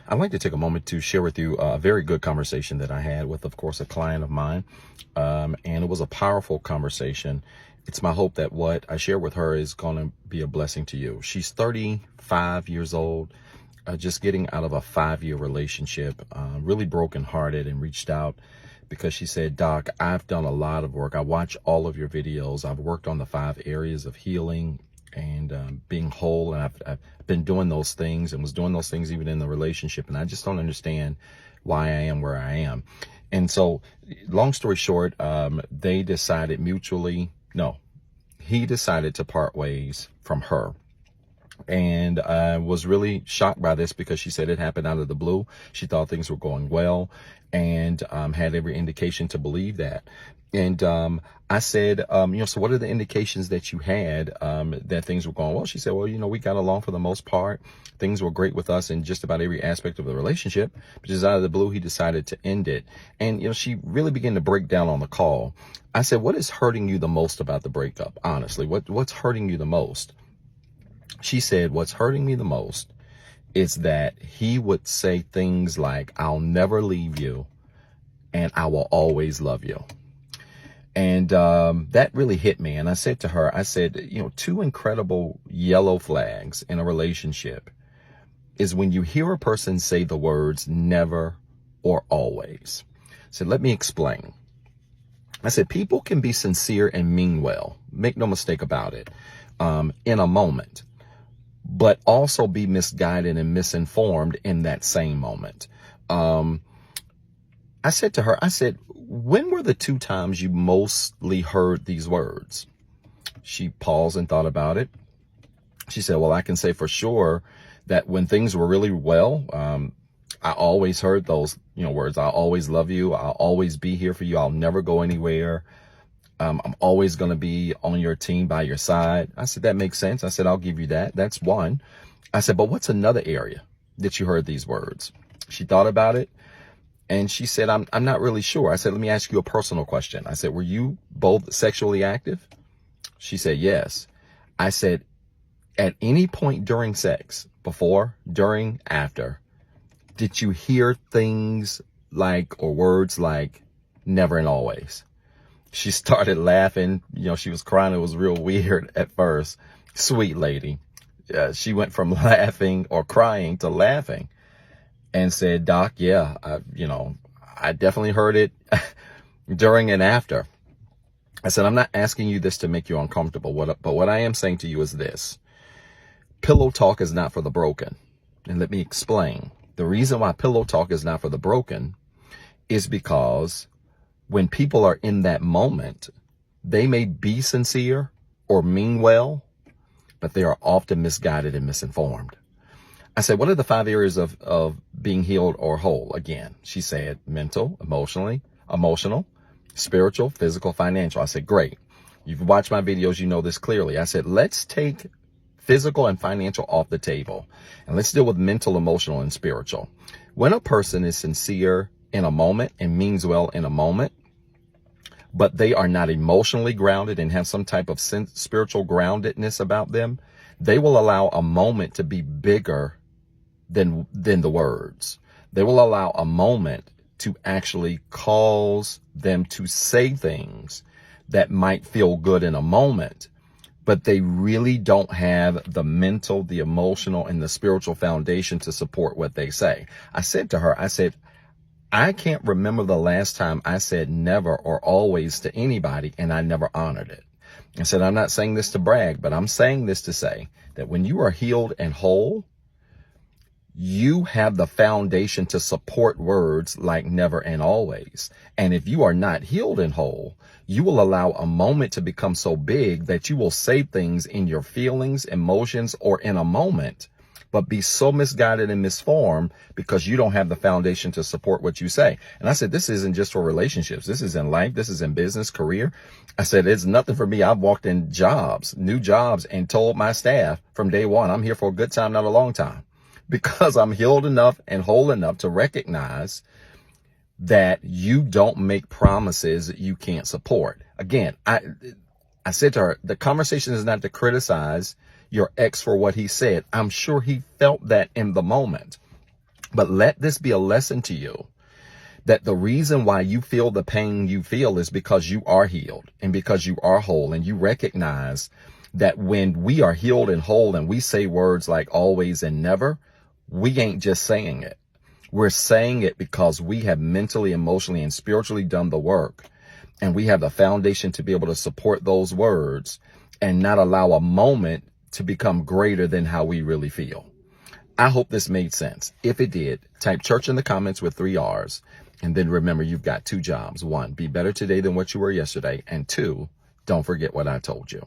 I'd like to take a moment to share with you a very good conversation that I had with, of course, a client of mine. And it was a powerful conversation. It's my hope that what I share with her is going to be a blessing to you. She's 35 years old, just getting out of a 5-year relationship, really brokenhearted, and reached out because she said, Doc, I've done a lot of work. I watch all of your videos. I've worked on the 5 areas of healing and being whole. And I've been doing those things and was doing those things even in the relationship. And I just don't understand why I am where I am. And so long story short, they decided he decided to part ways from her. And I was really shocked by this because she said it happened out of the blue. She thought things were going well and had every indication to believe that. And I said, so what are the indications that you had that things were going well? She said, well, we got along for the most part. Things were great with us in just about every aspect of the relationship. But just out of the blue, he decided to end it. And, she really began to break down on the call. I said, what is hurting you the most about the breakup? Honestly, what's hurting you the most? She said, what's hurting me the most is that he would say things like, I'll never leave you and I will always love you. And that really hit me. And I said to her, 2 incredible yellow flags in a relationship is when you hear a person say the words never or always. So let me explain. I said, people can be sincere and mean well. Make no mistake about it, in a moment, but also be misguided and misinformed in that same moment. I said to her, when were the 2 times you mostly heard these words? She paused and thought about it. She said, well, I can say for sure that when things were really well, I always heard those, words. I'll always love you. I'll always be here for you. I'll never go anywhere. I'm always going to be on your team, by your side. I said, that makes sense. I said, I'll give you that. That's one. I said, but what's another area that you heard these words? She thought about it and she said, I'm not really sure. I said, let me ask you a personal question. I said, were you both sexually active? She said, yes. I said, at any point during sex, before, during, after, did you hear things like, or words like never and always? She started laughing. She was crying. It was real weird at first. Sweet lady. She went from laughing or crying to laughing and said, Doc, yeah, I definitely heard it during and after. I said, I'm not asking you this to make you uncomfortable. But what I am saying to you is this. Pillow talk is not for the broken. And let me explain. The reason why pillow talk is not for the broken is because when people are in that moment, they may be sincere or mean well, but they are often misguided and misinformed. I said, what are the 5 areas of being healed or whole? Again, she said mental, emotional, spiritual, physical, financial. I said, great. You've watched my videos. You know this clearly. I said, let's take physical and financial off the table and let's deal with mental, emotional, and spiritual. When a person is sincere in a moment and means well in a moment, but they are not emotionally grounded and have some type of spiritual groundedness about them, they will allow a moment to be bigger than the words. They will allow a moment to actually cause them to say things that might feel good in a moment, but they really don't have the mental, the emotional, and the spiritual foundation to support what they say. I said to her, I can't remember the last time I said never or always to anybody and I never honored it. I said, I'm not saying this to brag, but I'm saying this to say that when you are healed and whole, you have the foundation to support words like never and always. And if you are not healed and whole, you will allow a moment to become so big that you will say things in your feelings, emotions, or in a moment, but be so misguided and misformed because you don't have the foundation to support what you say. And I said, this isn't just for relationships. This is in life. This is in business, career. I said, it's nothing for me. I've walked in new jobs, and told my staff from day one, I'm here for a good time, not a long time, because I'm healed enough and whole enough to recognize that you don't make promises that you can't support. Again, I said to her, the conversation is not to criticize your ex for what he said. I'm sure he felt that in the moment. But let this be a lesson to you that the reason why you feel the pain you feel is because you are healed and because you are whole. And you recognize that when we are healed and whole and we say words like always and never, we ain't just saying it. We're saying it because we have mentally, emotionally, and spiritually done the work. And we have the foundation to be able to support those words and not allow a moment to become greater than how we really feel. I hope this made sense. If it did, type church in the comments with 3 R's. And then remember, you've got 2 jobs. 1, be better today than what you were yesterday. And 2, don't forget what I told you.